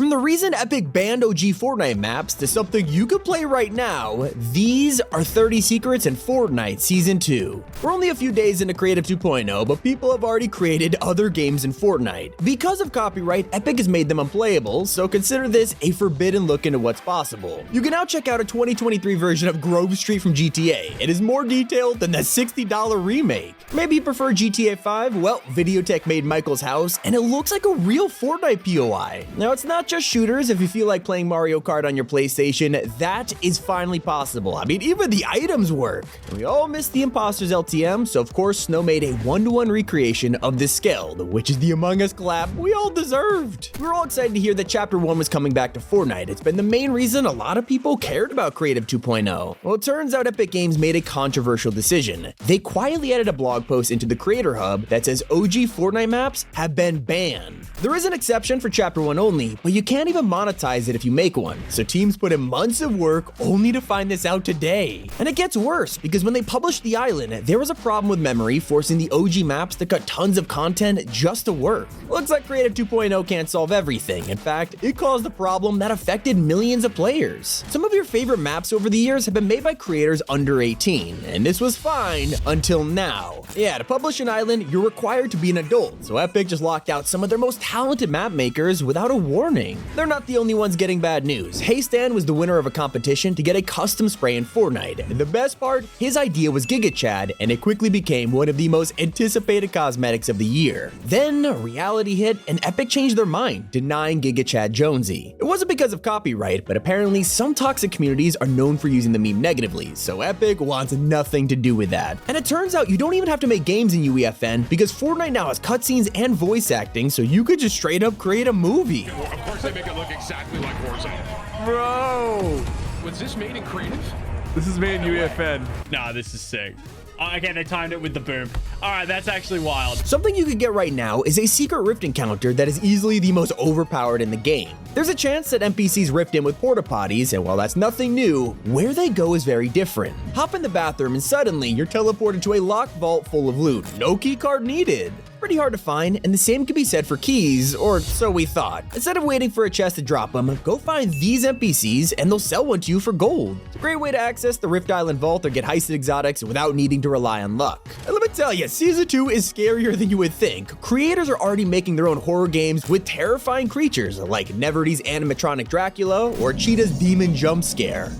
From the reason Epic banned OG Fortnite maps to something you could play right now, these are 30 secrets in Fortnite Season 2. We're only a few days into Creative 2.0, but people have already created other games in Fortnite. Because of copyright, Epic has made them unplayable, so consider this a forbidden look into what's possible. You can now check out a 2023 version of Grove Street from GTA. It is more detailed than the $60 remake. Maybe you prefer GTA 5? Well, Videotech made Michael's house, and it looks like a real Fortnite POI. Now, it's not just shooters. If you feel like playing Mario Kart on your PlayStation, that is finally possible. I mean, even the items work. And we all missed the Imposters LTM, so of course, Snow made a 1-to-1 recreation of the Skeld, which is the Among Us collab we all deserved. We were all excited to hear that Chapter 1 was coming back to Fortnite. It's been the main reason a lot of people cared about Creative 2.0. Well, it turns out Epic Games made a controversial decision. They quietly added a blog post into the Creator Hub that says OG Fortnite maps have been banned. There is an exception for Chapter 1 only, but you can't even monetize it if you make one. So teams put in months of work only to find this out today. And it gets worse, because when they published the island, there was a problem with memory, forcing the OG maps to cut tons of content just to work. Looks like Creative 2.0 can't solve everything. In fact, it caused a problem that affected millions of players. Some of your favorite maps over the years have been made by creators under 18, and this was fine until now. Yeah, to publish an island, you're required to be an adult, so Epic just locked out some of their most talented map makers without a warning. They're not the only ones getting bad news. Haystan was the winner of a competition to get a custom spray in Fortnite, and the best part, his idea was GigaChad, and it quickly became one of the most anticipated cosmetics of the year. Then reality hit, and Epic changed their mind, denying GigaChad Jonesy. It wasn't because of copyright, but apparently some toxic communities are known for using the meme negatively, so Epic wants nothing to do with that. And it turns out you don't even have to make games in UEFN, because Fortnite now has cutscenes and voice acting, so you could just straight up create a movie. Of course they make it look exactly like Warzone. Bro! Was this made in Creative? This is made in UEFN. Nah, this is sick. Okay, they timed it with the boom. All right, that's actually wild. Something you could get right now is a secret rift encounter that is easily the most overpowered in the game. There's a chance that NPCs rift in with porta potties, and while that's nothing new, where they go is very different. Hop in the bathroom and suddenly you're teleported to a locked vault full of loot. No key card needed. Pretty hard to find, and the same can be said for keys, or so we thought. Instead of waiting for a chest to drop them, go find these NPCs and they'll sell one to you for gold. It's a great way to access the Rift Island vault or get heisted exotics without needing to rely on luck. And let me tell you, Season 2 is scarier than you would think. Creators are already making their own horror games with terrifying creatures like Neverty's animatronic Dracula or Cheetah's demon jump scare.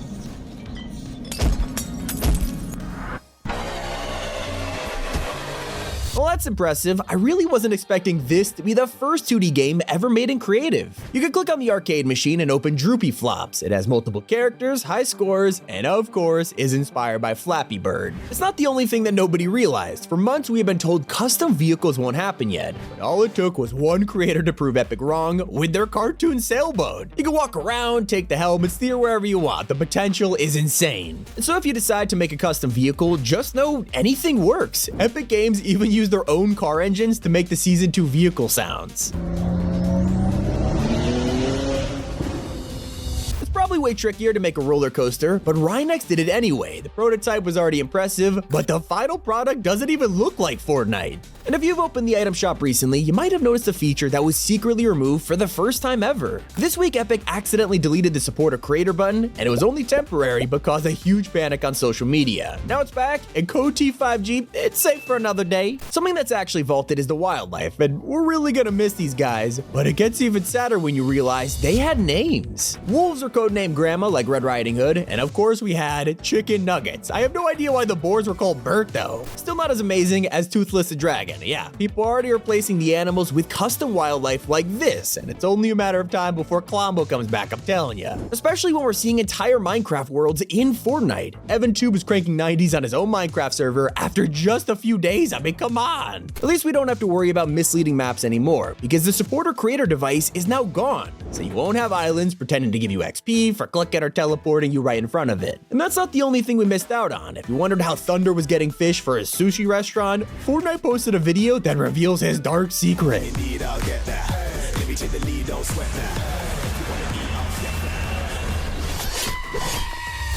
Well, that's impressive. I really wasn't expecting this to be the first 2D game ever made in Creative. You can click on the arcade machine and open Droopy Flops. It has multiple characters, high scores, and of course, is inspired by Flappy Bird. It's not the only thing that nobody realized. For months, we have been told custom vehicles won't happen yet, but all it took was one creator to prove Epic wrong with their cartoon sailboat. You can walk around, take the helm, and steer wherever you want. The potential is insane. And so if you decide to make a custom vehicle, just know anything works. Epic Games even use their own car engines to make the Season 2 vehicle sounds. Probably way trickier to make a roller coaster, but Rhinex did it anyway. The prototype was already impressive, but the final product doesn't even look like Fortnite. And if you've opened the item shop recently, you might have noticed a feature that was secretly removed for the first time ever. This week, Epic accidentally deleted the support a creator button, and it was only temporary but caused a huge panic on social media. Now it's back, and Code T5G, it's safe for another day. Something that's actually vaulted is the wildlife, and we're really gonna miss these guys, but it gets even sadder when you realize they had names. Wolves are codenamed Grandma like Red Riding Hood, and of course we had Chicken Nuggets. I have no idea why the boars were called Bert though. Still not as amazing as Toothless the Dragon. Yeah, people are already replacing the animals with custom wildlife like this, and it's only a matter of time before Klombo comes back, I'm telling ya. Especially when we're seeing entire Minecraft worlds in Fortnite. EvanTube is cranking 90s on his own Minecraft server after just a few days. I mean, come on. At least we don't have to worry about misleading maps anymore, because the supporter creator device is now gone. So you won't have islands pretending to give you XP for clicking or teleporting you right in front of it. And that's not the only thing we missed out on. If you wondered how Thunder was getting fish for his sushi restaurant, Fortnite posted a video that reveals his dark secret. Indeed, I'll get that. Let me take the lead, don't sweat that.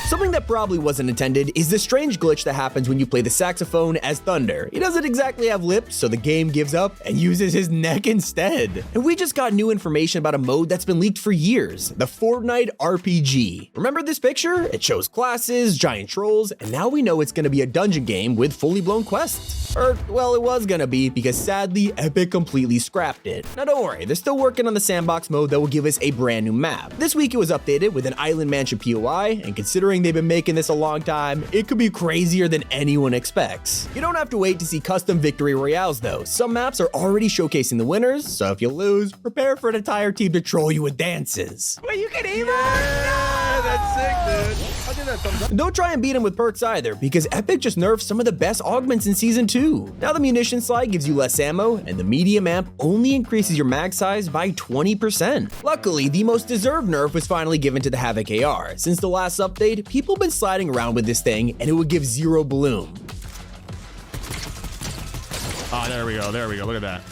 Some Something that probably wasn't intended is the strange glitch that happens when you play the saxophone as Thunder. He doesn't exactly have lips, so the game gives up and uses his neck instead. And we just got new information about a mode that's been leaked for years, the Fortnite RPG. Remember this picture? It shows classes, giant trolls, and now we know it's gonna be a dungeon game with fully blown quests. Or, well, it was gonna be, because sadly, Epic completely scrapped it. Now don't worry, they're still working on the sandbox mode that will give us a brand new map. This week it was updated with an Island Mansion POI, and considering they've been making this a long time, it could be crazier than anyone expects. You don't have to wait to see custom victory royales though. Some maps are already showcasing the winners, so if you lose, prepare for an entire team to troll you with dances. Wait, you can aim yeah, that's sick, dude. I'll give that a thumbs up. Don't try and beat him with perks either, because Epic just nerfed some of the best augments in Season 2. Now the munition slide gives you less ammo, and the medium amp only increases your mag size by 20%. Luckily, the most deserved nerf was finally given to the Havoc AR. Since the last update, people have been sliding around with this thing, and it would give 0 bloom. Ah, there we go, look at that.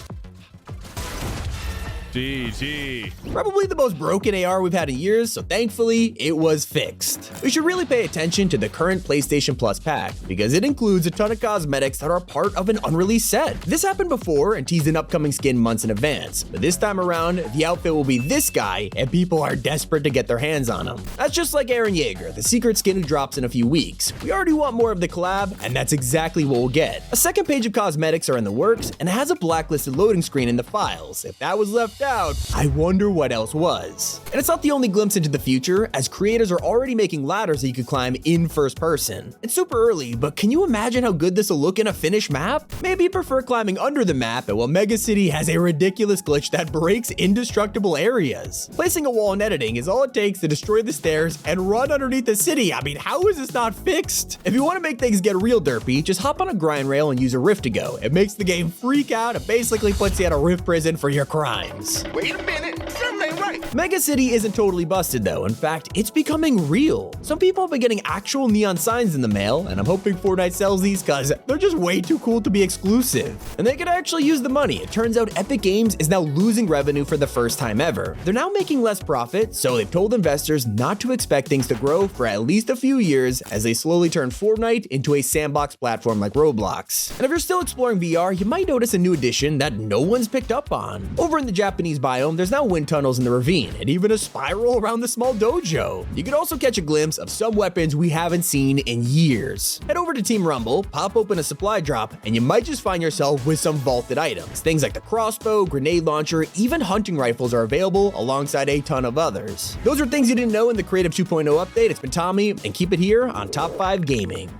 GG. Probably the most broken AR we've had in years, so thankfully, it was fixed. We should really pay attention to the current PlayStation Plus pack, because it includes a ton of cosmetics that are part of an unreleased set. This happened before and teased an upcoming skin months in advance, but this time around, the outfit will be this guy, and people are desperate to get their hands on him. That's just like Eren Yeager, the secret skin who drops in a few weeks. We already want more of the collab, and that's exactly what we'll get. A second page of cosmetics are in the works, and it has a blacklisted loading screen in the files. If that was left out, I wonder what else was. And it's not the only glimpse into the future, as creators are already making ladders that you could climb in first person. It's super early, but can you imagine how good this will look in a finished map? Maybe you prefer climbing under the map, and while Mega City has a ridiculous glitch that breaks indestructible areas. Placing a wall in editing is all it takes to destroy the stairs and run underneath the city. I mean, how is this not fixed? If you want to make things get real derpy, just hop on a grind rail and use a rift to go. It makes the game freak out and basically puts you at a rift prison for your crimes. Wait a minute, something ain't right. Mega City isn't totally busted though. In fact, it's becoming real. Some people have been getting actual neon signs in the mail, and I'm hoping Fortnite sells these cause they're just way too cool to be exclusive. And they could actually use the money. It turns out Epic Games is now losing revenue for the first time ever. They're now making less profit, so they've told investors not to expect things to grow for at least a few years as they slowly turn Fortnite into a sandbox platform like Roblox. And if you're still exploring VR, you might notice a new addition that no one's picked up on. Over in the Japanese biome, there's now wind tunnels in the ravine, and even a spiral around the small dojo. You could also catch a glimpse of some weapons we haven't seen in years. Head over to Team Rumble, pop open a supply drop, and you might just find yourself with some vaulted items. Things like the crossbow, grenade launcher, even hunting rifles are available alongside a ton of others. Those are things you didn't know in the Creative 2.0 update. It's been Tommy, and keep it here on Top 5 Gaming.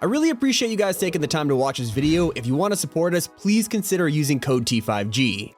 I really appreciate you guys taking the time to watch this video. If you want to support us, please consider using code T5G.